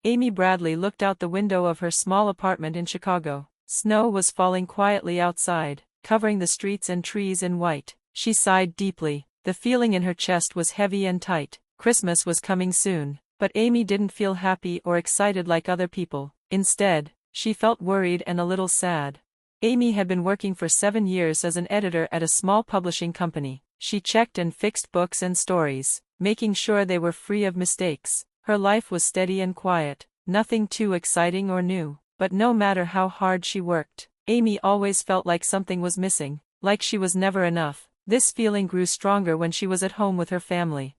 Amy Bradley looked out the window of her small apartment in Chicago. Snow was falling quietly outside, covering the streets and trees in white. She sighed deeply. The feeling in her chest was heavy and tight. Christmas was coming soon, but Amy didn't feel happy or excited like other people. Instead, she felt worried and a little sad. Amy had been working for 7 years as an editor at a small publishing company. She checked and fixed books and stories, making sure they were free of mistakes. Her life was steady and quiet, nothing too exciting or new. But no matter how hard she worked, Amy always felt like something was missing, like she was never enough. This feeling grew stronger when she was at home with her family.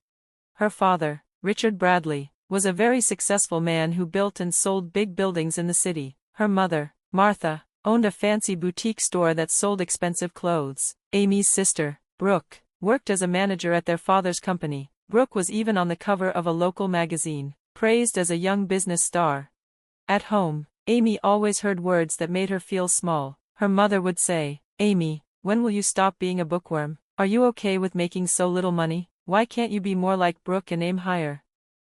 Her father, Richard Bradley, was a very successful man who built and sold big buildings in the city. Her mother, Martha, owned a fancy boutique store that sold expensive clothes. Amy's sister, Brooke, worked as a manager at their father's company. Brooke was even on the cover of a local magazine, praised as a young business star. At home, Amy always heard words that made her feel small. Her mother would say, "Amy, when will you stop being a bookworm? Are you okay with making so little money? Why can't you be more like Brooke and aim higher?"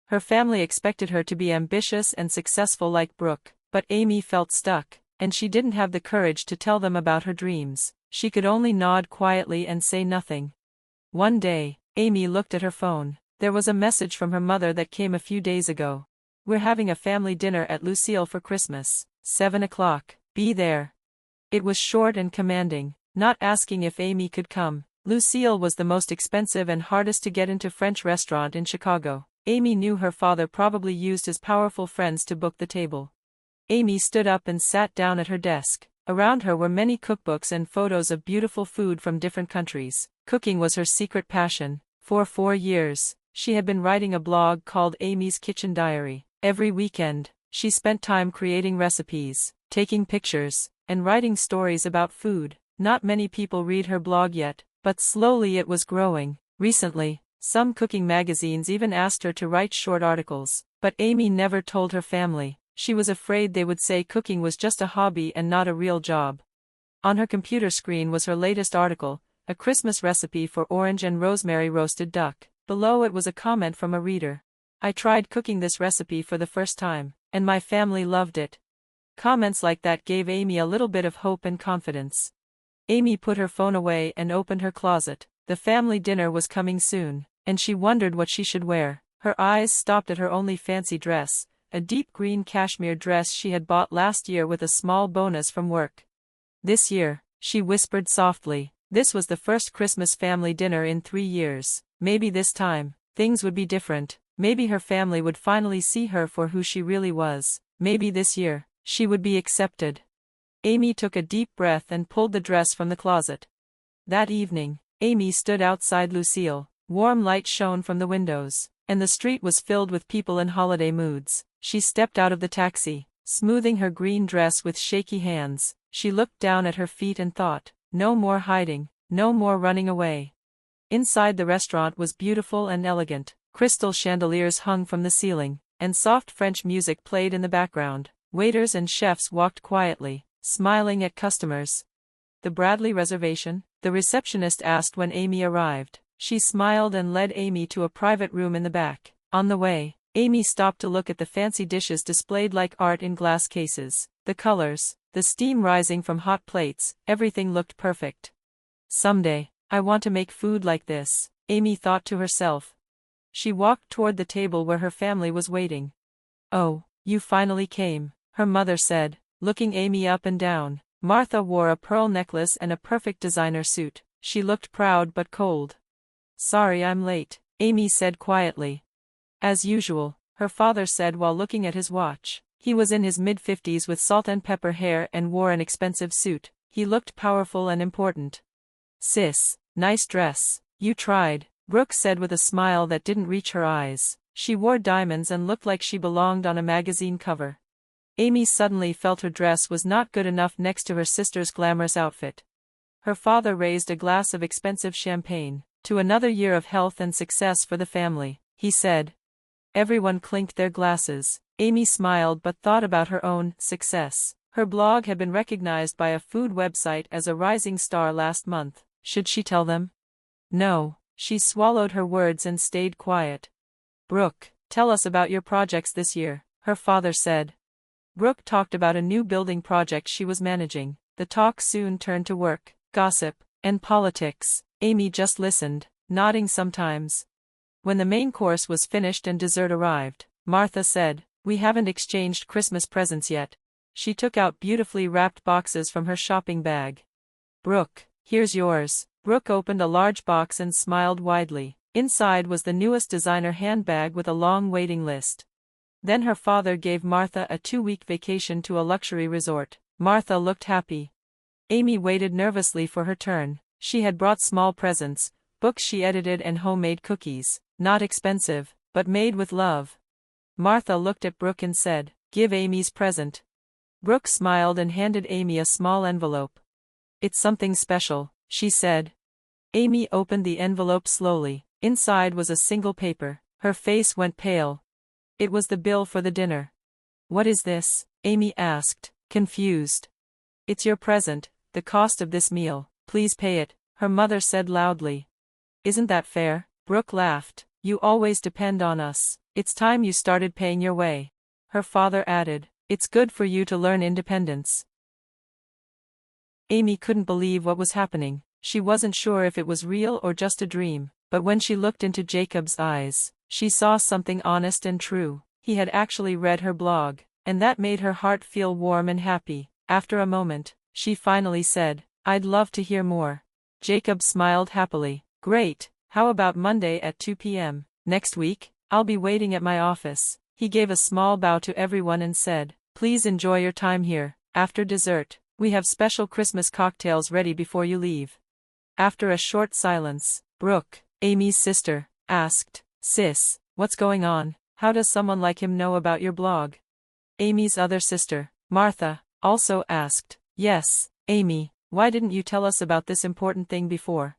Her family expected her to be ambitious and successful like Brooke, but Amy felt stuck, and she didn't have the courage to tell them about her dreams. She could only nod quietly and say nothing. One day, Amy looked at her phone. There was a message from her mother that came a few days ago. "We're having a family dinner at Lucille for Christmas, 7 o'clock, be there." It was short and commanding, not asking if Amy could come. Lucille was the most expensive and hardest to get into French restaurant in Chicago. Amy knew her father probably used his powerful friends to book the table. Amy stood up and sat down at her desk. Around her were many cookbooks and photos of beautiful food from different countries. Cooking was her secret passion. For 4 years, she had been writing a blog called Amy's Kitchen Diary. Every weekend, she spent time creating recipes, taking pictures, and writing stories about food. Not many people read her blog yet, but slowly it was growing. Recently, some cooking magazines even asked her to write short articles, but Amy never told her family. She was afraid they would say cooking was just a hobby and not a real job. On her computer screen was her latest article, a Christmas recipe for orange and rosemary roasted duck. Below it was a comment from a reader. "I tried cooking this recipe for the first time, and my family loved it." Comments like that gave Amy a little bit of hope and confidence. Amy put her phone away and opened her closet. The family dinner was coming soon, and she wondered what she should wear. Her eyes stopped at her only fancy dress, a deep green cashmere dress she had bought last year with a small bonus from work. This year, she whispered softly, this was the first Christmas family dinner in 3 years. Maybe this time, things would be different. Maybe her family would finally see her for who she really was. Maybe this year, she would be accepted. Amy took a deep breath and pulled the dress from the closet. That evening, Amy stood outside Lucille. Warm light shone from the windows, and the street was filled with people in holiday moods. She stepped out of the taxi, smoothing her green dress with shaky hands. She looked down at her feet and thought, no more hiding, no more running away. Inside the restaurant was beautiful and elegant. Crystal chandeliers hung from the ceiling, and soft French music played in the background. Waiters and chefs walked quietly, smiling at customers. "The Bradley reservation?" the receptionist asked when Amy arrived. She smiled and led Amy to a private room in the back. On the way, Amy stopped to look at the fancy dishes displayed like art in glass cases. The colors, the steam rising from hot plates, everything looked perfect. "Someday, I want to make food like this," Amy thought to herself. She walked toward the table where her family was waiting. "Oh, you finally came," her mother said, looking Amy up and down. Martha wore a pearl necklace and a perfect designer suit. She looked proud but cold. "Sorry I'm late," Amy said quietly. "As usual," her father said while looking at his watch. He was in his mid-50s with salt and pepper hair and wore an expensive suit. He looked powerful and important. "Sis, nice dress. You tried," Brooke said with a smile that didn't reach her eyes. She wore diamonds and looked like she belonged on a magazine cover. Amy suddenly felt her dress was not good enough next to her sister's glamorous outfit. Her father raised a glass of expensive champagne. "To another year of health and success for the family," he said. Everyone clinked their glasses. Amy smiled but thought about her own success. Her blog had been recognized by a food website as a rising star last month. Should she tell them? No, she swallowed her words and stayed quiet. "Brooke, tell us about your projects this year," her father said. Brooke talked about a new building project she was managing. The talk soon turned to work, gossip, and politics. Amy just listened, nodding sometimes. When the main course was finished and dessert arrived, Martha said, "We haven't exchanged Christmas presents yet." She took out beautifully wrapped boxes from her shopping bag. "Brooke, here's yours." Brooke opened a large box and smiled widely. Inside was the newest designer handbag with a long waiting list. Then her father gave Martha a 2-week vacation to a luxury resort. Martha looked happy. Amy waited nervously for her turn. She had brought small presents, books she edited and homemade cookies, not expensive, but made with love. Martha looked at Brooke and said, "Give Amy's present." Brooke smiled and handed Amy a small envelope. "It's something special," she said. Amy opened the envelope slowly. Inside was a single paper. Her face went pale. It was the bill for the dinner. "What is this?" Amy asked, confused. "It's your present, the cost of this meal. Please pay it," her mother said loudly. "Isn't that fair?" Brooke laughed. "You always depend on us. It's time you started paying your way." Her father added, "It's good for you to learn independence." Amy couldn't believe what was happening. She wasn't sure if it was real or just a dream, but when she looked into Jacob's eyes, she saw something honest and true. He had actually read her blog, and that made her heart feel warm and happy. After a moment, she finally said, "I'd love to hear more." Jacob smiled happily. "Great, how about Monday at 2 p.m. next week? I'll be waiting at my office." He gave a small bow to everyone and said, "Please enjoy your time here. After dessert, we have special Christmas cocktails ready before you leave." After a short silence, Brooke, Amy's sister, asked, "Sis, what's going on? How does someone like him know about your blog?" Amy's other sister, Martha, also asked, "Yes, Amy, why didn't you tell us about this important thing before?"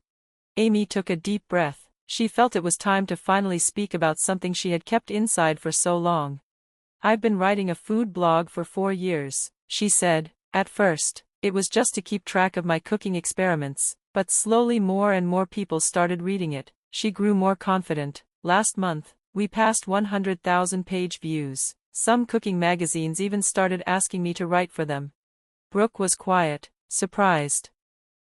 Amy took a deep breath. She felt it was time to finally speak about something she had kept inside for so long. "I've been writing a food blog for 4 years, she said. "At first, it was just to keep track of my cooking experiments, but slowly more and more people started reading it." She grew more confident. "Last month, we passed 100,000 page views. Some cooking magazines even started asking me to write for them." Brooke was quiet, surprised.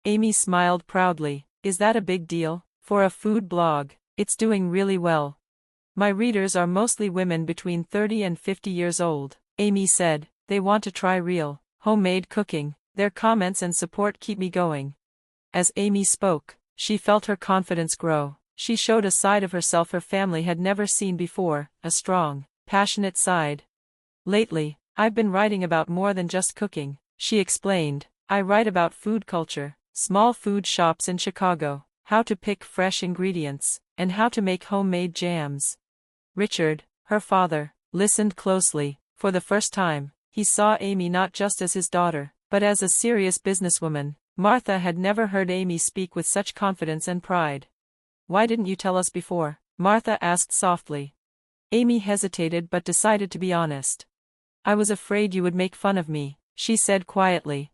Amy smiled proudly. "Is that a big deal? For a food blog, it's doing really well." "My readers are mostly women between 30 and 50 years old," Amy said. "They want to try real, homemade cooking. Their comments and support keep me going." As Amy spoke, she felt her confidence grow. She showed a side of herself her family had never seen before, a strong, passionate side. "Lately, I've been writing about more than just cooking," she explained. "I write about food culture, small food shops in Chicago, how to pick fresh ingredients, and how to make homemade jams." Richard, her father, listened closely. For the first time, he saw Amy not just as his daughter, but as a serious businesswoman. Martha had never heard Amy speak with such confidence and pride. "Why didn't you tell us before?" Martha asked softly. Amy hesitated but decided to be honest. "I was afraid you would make fun of me," she said quietly.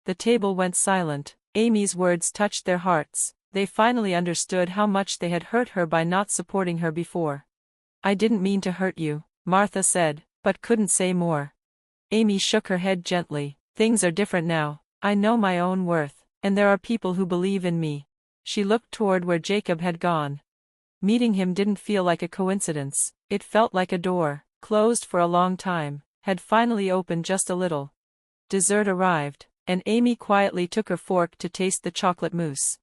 The table went silent. Amy's words touched their hearts. They finally understood how much they had hurt her by not supporting her before. "I didn't mean to hurt you," Martha said, but couldn't say more. Amy shook her head gently. "Things are different now. I know my own worth, and there are people who believe in me." She looked toward where Jacob had gone. Meeting him didn't feel like a coincidence. It felt like a door, closed for a long time, had finally opened just a little. Dessert arrived, and Amy quietly took her fork to taste the chocolate mousse.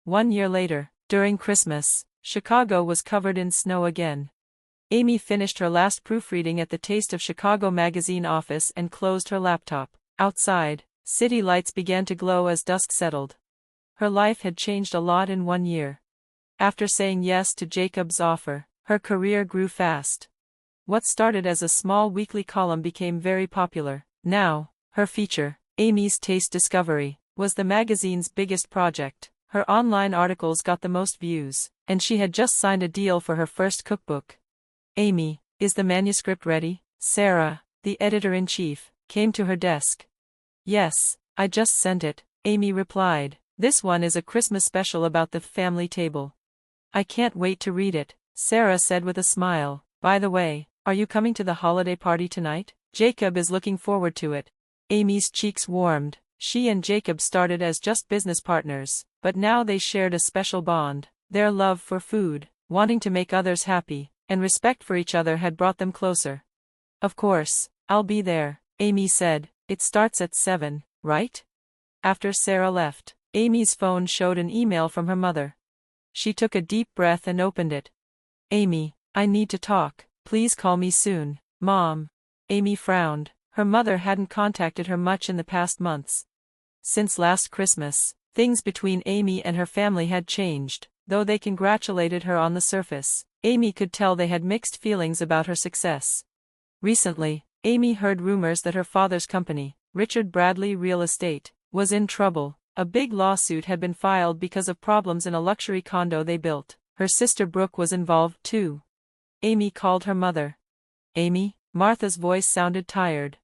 1 year later, during Christmas, Chicago was covered in snow again. Amy finished her last proofreading at the Taste of Chicago magazine office and closed her laptop. Outside, city lights began to glow as dusk settled. Her life had changed a lot in 1 year. After saying yes to Jacob's offer, her career grew fast. What started as a small weekly column became very popular. Now, her feature, Amy's Taste Discovery, was the magazine's biggest project. Her online articles got the most views, and she had just signed a deal for her first cookbook. "Amy, is the manuscript ready?" Sarah, the editor-in-chief, came to her desk. "Yes, I just sent it," Amy replied. "This one is a Christmas special about the family table." "I can't wait to read it," Sarah said with a smile. "By the way, Are you coming to the holiday party tonight? Jacob is looking forward to it. Amy's cheeks warmed. She and Jacob started as just business partners, but now they shared a special bond. Their love for food, wanting to make others happy, and respect for each other had brought them closer. Of course, I'll be there, Amy said. It starts at 7, right? After Sarah left, Amy's phone showed an email from her mother. She took a deep breath and opened it. Amy, I need to talk. Please call me soon. Mom. Amy frowned. Her mother hadn't contacted her much in the past months. Since last Christmas, things between Amy and her family had changed. Though they congratulated her on the surface, Amy could tell they had mixed feelings about her success. Recently, Amy heard rumors that her father's company, Richard Bradley Real Estate, was in trouble. A big lawsuit had been filed because of problems in a luxury condo they built. Her sister Brooke was involved too. Amy called her mother. Amy? Martha's voice sounded tired.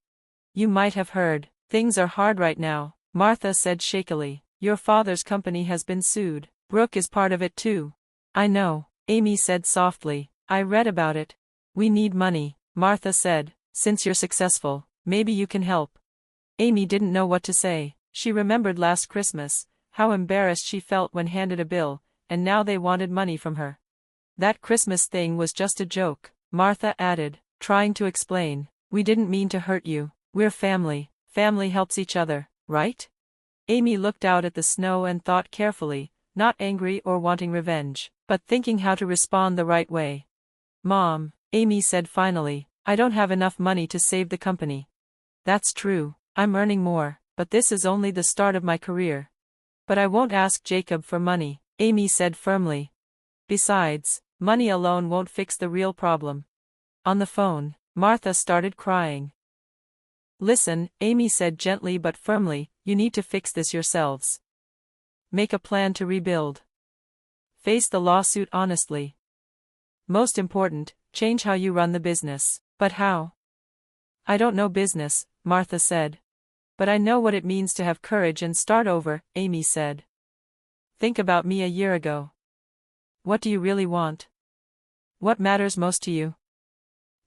You might have heard. Things are hard right now, Martha said shakily. Your father's company has been sued. Brooke is part of it too. I know, Amy said softly. I read about it. We need money, Martha said. Since you're successful, maybe you can help. Amy didn't know what to say. She remembered last Christmas, how embarrassed she felt when handed a bill, and now they wanted money from her. That Christmas thing was just a joke, Martha added, trying to explain. We didn't mean to hurt you. We're family. Family helps each other, right? Amy looked out at the snow and thought carefully, not angry or wanting revenge, but thinking how to respond the right way. Mom, Amy said finally, I don't have enough money to save the company. That's true, I'm earning more, but this is only the start of my career. But I won't ask Jacob for money, Amy said firmly. Besides, money alone won't fix the real problem. On the phone, Martha started crying. Listen, Amy said gently but firmly, you need to fix this yourselves. Make a plan to rebuild. Face the lawsuit honestly. Most important, change how you run the business. But how? I don't know business, Martha said. But I know what it means to have courage and start over, Amy said. Think about me a year ago. What do you really want? What matters most to you?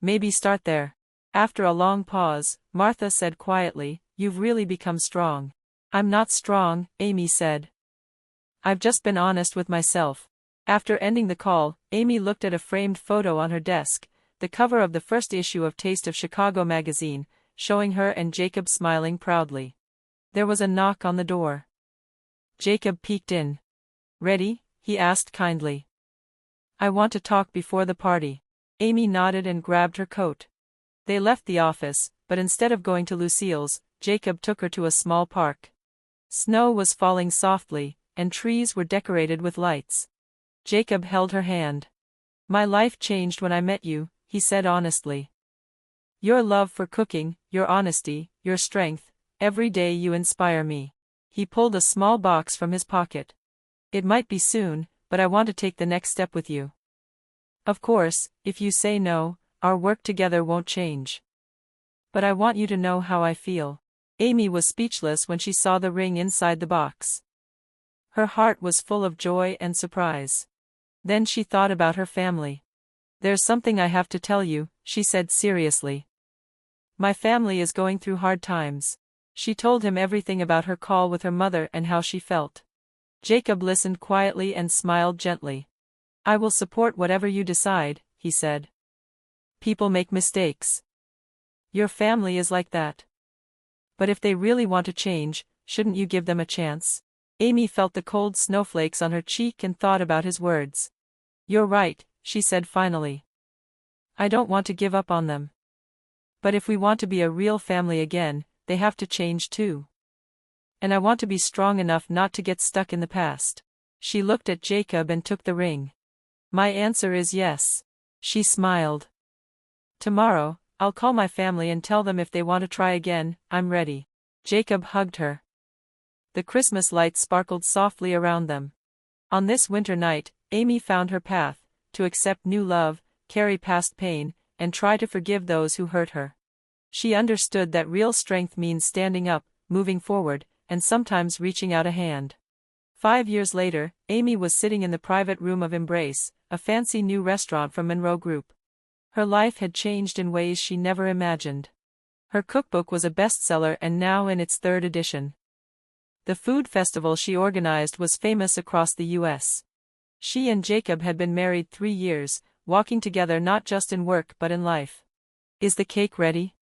Maybe start there. After a long pause, Martha said quietly, You've really become strong. I'm not strong, Amy said. I've just been honest with myself. After ending the call, Amy looked at a framed photo on her desk, the cover of the first issue of Taste of Chicago magazine, showing her and Jacob smiling proudly. There was a knock on the door. Jacob peeked in. Ready? He asked kindly. I want to talk before the party. Amy nodded and grabbed her coat. They left the office, but instead of going to Lucille's, Jacob took her to a small park. Snow was falling softly, and trees were decorated with lights. Jacob held her hand. My life changed when I met you, he said honestly. Your love for cooking, your honesty, your strength, every day you inspire me. He pulled a small box from his pocket. It might be soon, but I want to take the next step with you. Of course, if you say no, our work together won't change. But I want you to know how I feel. Amy was speechless when she saw the ring inside the box. Her heart was full of joy and surprise. Then she thought about her family. There's something I have to tell you, she said seriously. My family is going through hard times. She told him everything about her call with her mother and how she felt. Jacob listened quietly and smiled gently. I will support whatever you decide, he said. People make mistakes. Your family is like that. But if they really want to change, shouldn't you give them a chance? Amy felt the cold snowflakes on her cheek and thought about his words. You're right, she said finally. I don't want to give up on them. But if we want to be a real family again, they have to change too. And I want to be strong enough not to get stuck in the past. She looked at Jacob and took the ring. My answer is yes. She smiled. Tomorrow, I'll call my family and tell them if they want to try again, I'm ready. Jacob hugged her. The Christmas lights sparkled softly around them. On this winter night, Amy found her path, to accept new love, carry past pain, and try to forgive those who hurt her. She understood that real strength means standing up, moving forward, and sometimes reaching out a hand. 5 years later, Amy was sitting in the private room of Embrace, a fancy new restaurant from Monroe Group. Her life had changed in ways she never imagined. Her cookbook was a bestseller and now in its third edition. The food festival she organized was famous across the U.S. She and Jacob had been married 3 years, walking together not just in work but in life. "Is the cake ready?"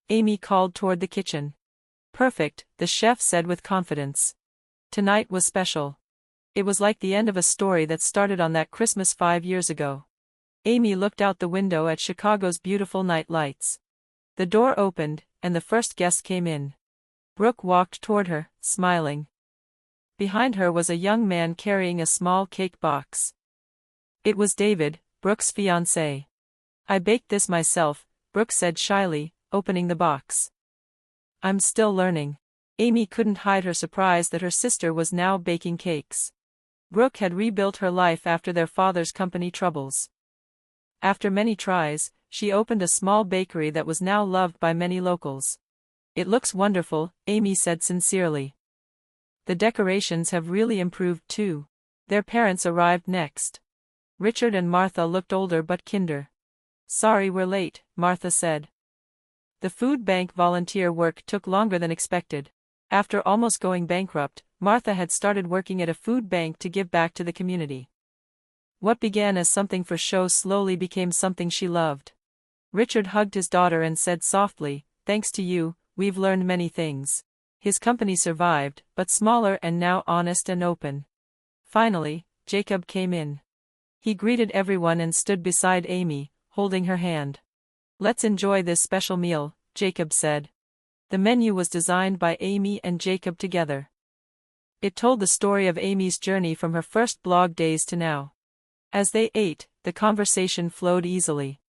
Amy called toward the kitchen. "Perfect," the chef said with confidence. Tonight was special. It was like the end of a story that started on that Christmas 5 years ago. Amy looked out the window at Chicago's beautiful night lights. The door opened, and the first guest came in. Brooke walked toward her, smiling. Behind her was a young man carrying a small cake box. It was David, Brooke's fiancé. "I baked this myself," Brooke said shyly, opening the box. "I'm still learning." Amy couldn't hide her surprise that her sister was now baking cakes. Brooke had rebuilt her life after their father's company troubles. After many tries, she opened a small bakery that was now loved by many locals. "It looks wonderful," Amy said sincerely. "The decorations have really improved too." Their parents arrived next. Richard and Martha looked older but kinder. "Sorry we're late," Martha said. The food bank volunteer work took longer than expected. After almost going bankrupt, Martha had started working at a food bank to give back to the community. What began as something for show slowly became something she loved. Richard hugged his daughter and said softly, "Thanks to you, we've learned many things." His company survived, but smaller and now honest and open. Finally, Jacob came in. He greeted everyone and stood beside Amy, holding her hand. "Let's enjoy this special meal," Jacob said. The menu was designed by Amy and Jacob together. It told the story of Amy's journey from her first blog days to now. As they ate, the conversation flowed easily.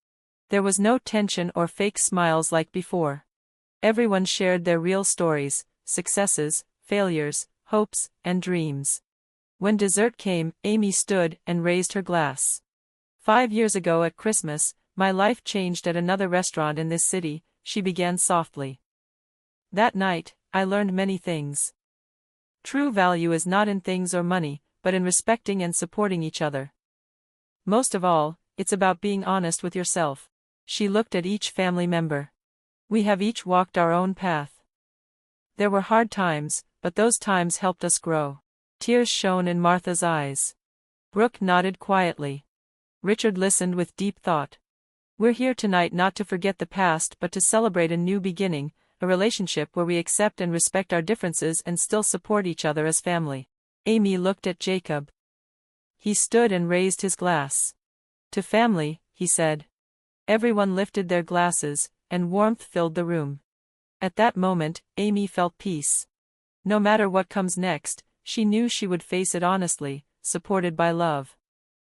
There was no tension or fake smiles like before. Everyone shared their real stories, successes, failures, hopes, and dreams. When dessert came, Amy stood and raised her glass. "5 years ago at Christmas, my life changed at another restaurant in this city," she began softly. "That night, I learned many things. True value is not in things or money, but in respecting and supporting each other. Most of all, it's about being honest with yourself." She looked at each family member. "We have each walked our own path. There were hard times, but those times helped us grow." Tears shone in Martha's eyes. Brooke nodded quietly. Richard listened with deep thought. "We're here tonight not to forget the past but to celebrate a new beginning, a relationship where we accept and respect our differences and still support each other as family." Amy looked at Jacob. He stood and raised his glass. "To family," he said. Everyone lifted their glasses, and warmth filled the room. At that moment, Amy felt peace. No matter what comes next, she knew she would face it honestly, supported by love.